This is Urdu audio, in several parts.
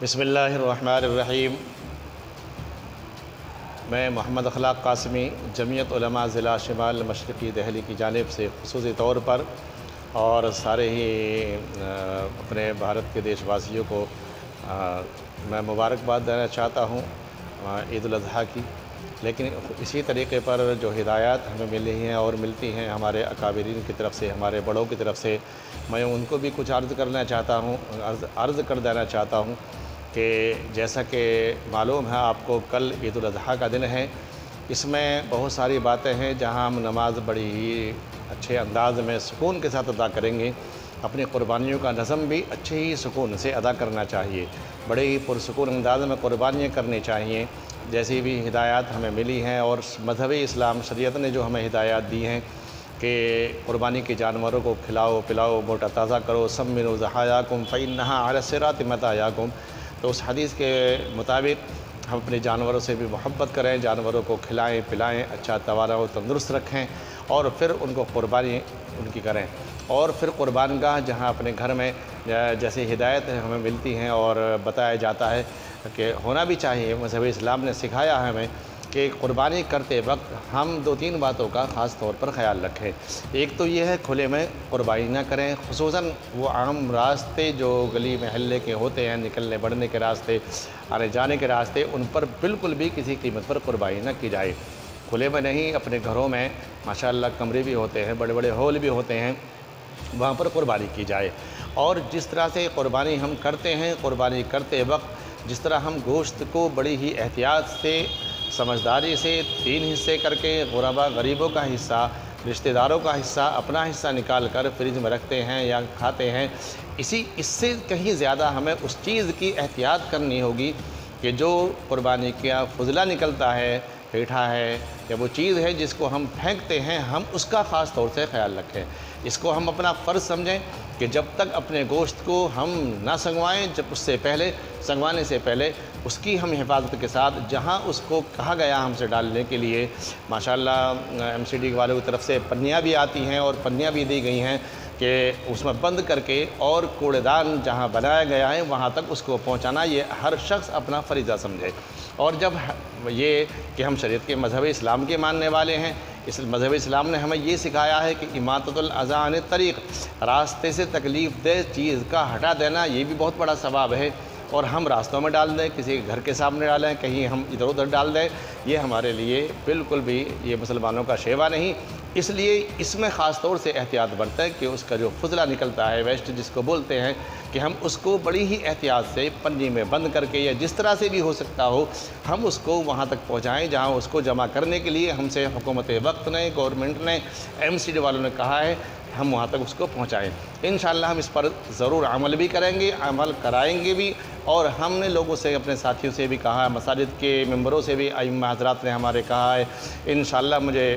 بسم اللہ الرحمن الرحیم۔ میں محمد اخلاق قاسمی جمعیت علماء ضلع شمال مشرقی دہلی کی جانب سے خصوصی طور پر اور سارے ہی اپنے بھارت کے دیش واسیوں کو میں مبارکباد دینا چاہتا ہوں عید الاضحیٰ کی۔ لیکن اسی طریقے پر جو ہدایات ہمیں ملی ہیں اور ملتی ہیں ہمارے اکابرین کی طرف سے، ہمارے بڑوں کی طرف سے، میں ان کو بھی کچھ عرض کر دینا چاہتا ہوں کہ جیسا کہ معلوم ہے آپ کو کل عید الاضحیٰ کا دن ہے۔ اس میں بہت ساری باتیں ہیں جہاں ہم نماز بڑی ہی اچھے انداز میں سکون کے ساتھ ادا کریں گے۔ اپنی قربانیوں کا نظم بھی اچھے ہی سکون سے ادا کرنا چاہیے، بڑے ہی پرسکون انداز میں قربانیاں کرنی چاہیے جیسی بھی ہدایات ہمیں ملی ہیں، اور مذہب اسلام شریعت نے جو ہمیں ہدایات دی ہیں کہ قربانی کے جانوروں کو کھلاؤ پلاؤ، موٹا تازہ کرو، سمنوا ضحایاکم فإنہا علی الصراط مطایاکم۔ تو اس حدیث کے مطابق ہم اپنے جانوروں سے بھی محبت کریں، جانوروں کو کھلائیں پلائیں، اچھا توانا و تندرست رکھیں، اور پھر ان کو قربانی ان کی کریں۔ اور پھر قربان گاہ جہاں اپنے گھر میں جیسے ہدایت ہمیں ملتی ہیں اور بتایا جاتا ہے کہ ہونا بھی چاہیے، مذہب اسلام نے سکھایا ہے ہمیں کہ قربانی کرتے وقت ہم 2-3 باتوں کا خاص طور پر خیال رکھیں۔ ایک تو یہ ہے کھلے میں قربانی نہ کریں، خصوصاً وہ عام راستے جو گلی محلے کے ہوتے ہیں، نکلنے بڑھنے کے راستے، آنے جانے کے راستے، ان پر بالکل بھی کسی قیمت پر قربانی نہ کی جائے۔ کھلے میں نہیں، اپنے گھروں میں ماشاءاللہ کمرے بھی ہوتے ہیں، بڑے بڑے ہال بھی ہوتے ہیں، وہاں پر قربانی کی جائے۔ اور جس طرح سے قربانی ہم کرتے ہیں، قربانی کرتے وقت جس طرح ہم گوشت کو بڑی ہی احتیاط سے، سمجھداری سے 3 حصے کر کے غربا غریبوں کا حصہ، رشتہ داروں کا حصہ، اپنا حصہ نکال کر فریج میں رکھتے ہیں یا کھاتے ہیں، اس سے کہیں زیادہ ہمیں اس چیز کی احتیاط کرنی ہوگی کہ جو قربانی کا فضلہ نکلتا ہے، پیٹھا ہے یا وہ چیز ہے جس کو ہم پھینکتے ہیں، ہم اس کا خاص طور سے خیال رکھیں۔ اس کو ہم اپنا فرض سمجھیں کہ جب تک اپنے گوشت کو ہم نہ سنگوائیں، جب اس سے پہلے سنگوانے سے پہلے اس کی ہم حفاظت کے ساتھ جہاں اس کو کہا گیا ہم سے ڈالنے کے لیے، ماشاءاللہ MCD والوں کی طرف سے پنیاں بھی آتی ہیں اور پنیاں بھی دی گئی ہیں کہ اس میں بند کر کے اور کوڑے دان جہاں بنایا گیا ہے وہاں تک اس کو پہنچانا، یہ ہر شخص اپنا فریضہ سمجھے۔ اور جب یہ کہ ہم شریعت کے مذہب اسلام کے ماننے والے ہیں، اس مذہب اسلام نے ہمیں یہ سکھایا ہے کہ اماطۃ الاذی عن الطریق، راستے سے تکلیف دہ چیز کا ہٹا دینا، یہ بھی بہت بڑا ثواب ہے۔ اور ہم راستوں میں ڈال دیں، کسی گھر کے سامنے ڈالیں، کہیں ہم ادھر ادھر ڈال دیں، یہ ہمارے لیے بالکل بھی یہ مسلمانوں کا شیوا نہیں۔ اس لیے اس میں خاص طور سے احتیاط برتیں کہ اس کا جو فضلہ نکلتا ہے، ویسٹ جس کو بولتے ہیں، کہ ہم اس کو بڑی ہی احتیاط سے پنی میں بند کر کے یا جس طرح سے بھی ہو سکتا ہو ہم اس کو وہاں تک پہنچائیں جہاں اس کو جمع کرنے کے لیے ہم سے حکومت وقت نے، گورنمنٹ نے، MCD والوں نے کہا ہے، ہم وہاں تک اس کو پہنچائیں۔ انشاءاللہ ہم اس پر ضرور عمل بھی کریں گے، عمل کرائیں گے بھی، اور ہم نے لوگوں سے، اپنے ساتھیوں سے بھی کہا ہے، مساجد کے ممبروں سے بھی ائمہ حضرات نے ہمارے کہا ہے، انشاءاللہ مجھے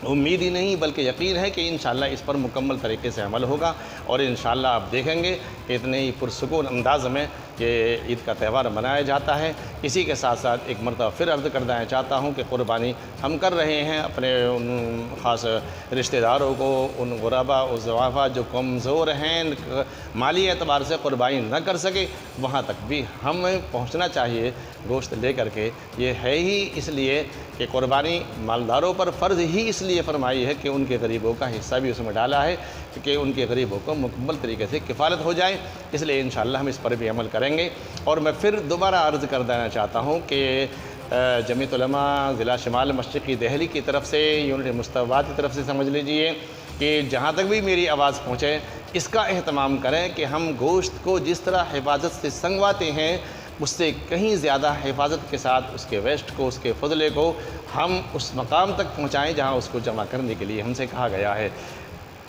امید ہی نہیں بلکہ یقین ہے کہ انشاءاللہ اس پر مکمل طریقے سے عمل ہوگا، اور انشاءاللہ آپ دیکھیں گے کہ اتنے ہی پرسکون انداز میں یہ عید کا تہوار منایا جاتا ہے۔ اسی کے ساتھ ساتھ ایک مرتبہ پھر عرض کر دینا چاہتا ہوں کہ قربانی ہم کر رہے ہیں اپنے ان خاص رشتہ داروں کو، ان غربا و ضعفاء جو کمزور ہیں، مالی اعتبار سے قربانی نہ کر سکے، وہاں تک بھی ہمیں پہنچنا چاہیے گوشت لے کر کے۔ یہ ہے ہی اس لیے کہ قربانی مالداروں پر فرض ہی اس لیے فرمائی ہے کہ ان کے غریبوں کا حصہ بھی اس میں ڈالا ہے کہ ان کے غریبوں کو مکمل طریقے سے کفالت ہو جائے۔ اس لیے انشاءاللہ ہم اس پر بھی عمل کریں گے۔ اور میں پھر دوبارہ عرض کر دینا چاہتا ہوں کہ جمعیت علماء ضلع شمال مشرقی دہلی کی طرف سے، یونٹ مصطفیٰ کی طرف سے سمجھ لیجئے کہ جہاں تک بھی میری آواز پہنچے اس کا اہتمام کریں کہ ہم گوشت کو جس طرح حفاظت سے سنگواتے ہیں اس سے کہیں زیادہ حفاظت کے ساتھ اس کے ویسٹ کو، اس کے فضلے کو ہم اس مقام تک پہنچائیں جہاں اس کو جمع کرنے کے لیے ہم سے کہا گیا ہے۔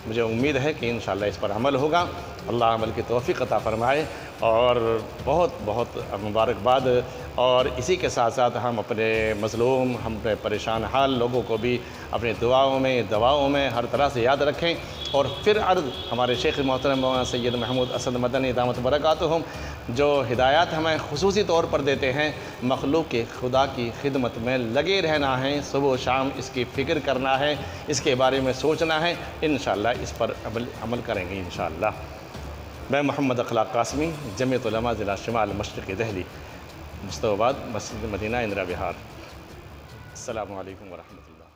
مجھے امید ہے کہ انشاءاللہ اس پر عمل ہوگا، اللہ عمل کی توفیق عطا فرمائے، اور بہت بہت مبارکباد۔ اور اسی کے ساتھ ساتھ ہم اپنے مظلوم، ہم اپنے پریشان حال لوگوں کو بھی اپنے دعاؤں میں، دواؤں میں ہر طرح سے یاد رکھیں۔ اور پھر عرض ہمارے شیخ محترم مولانا سید محمود اسد مدنی دامت برکاتہم جو ہدایات ہمیں خصوصی طور پر دیتے ہیں، مخلوق کے خدا کی خدمت میں لگے رہنا ہے، صبح و شام اس کی فکر کرنا ہے، اس کے بارے میں سوچنا ہے، انشاءاللہ اس پر عمل کریں گے انشاءاللہ۔ میں محمد اخلاق قاسمی، جمعیت علماء ضلع شمال مشرقی دہلی، مصطفی آباد، مسجد مدینہ، اندرا وہار۔ السلام علیکم ورحمۃ اللہ۔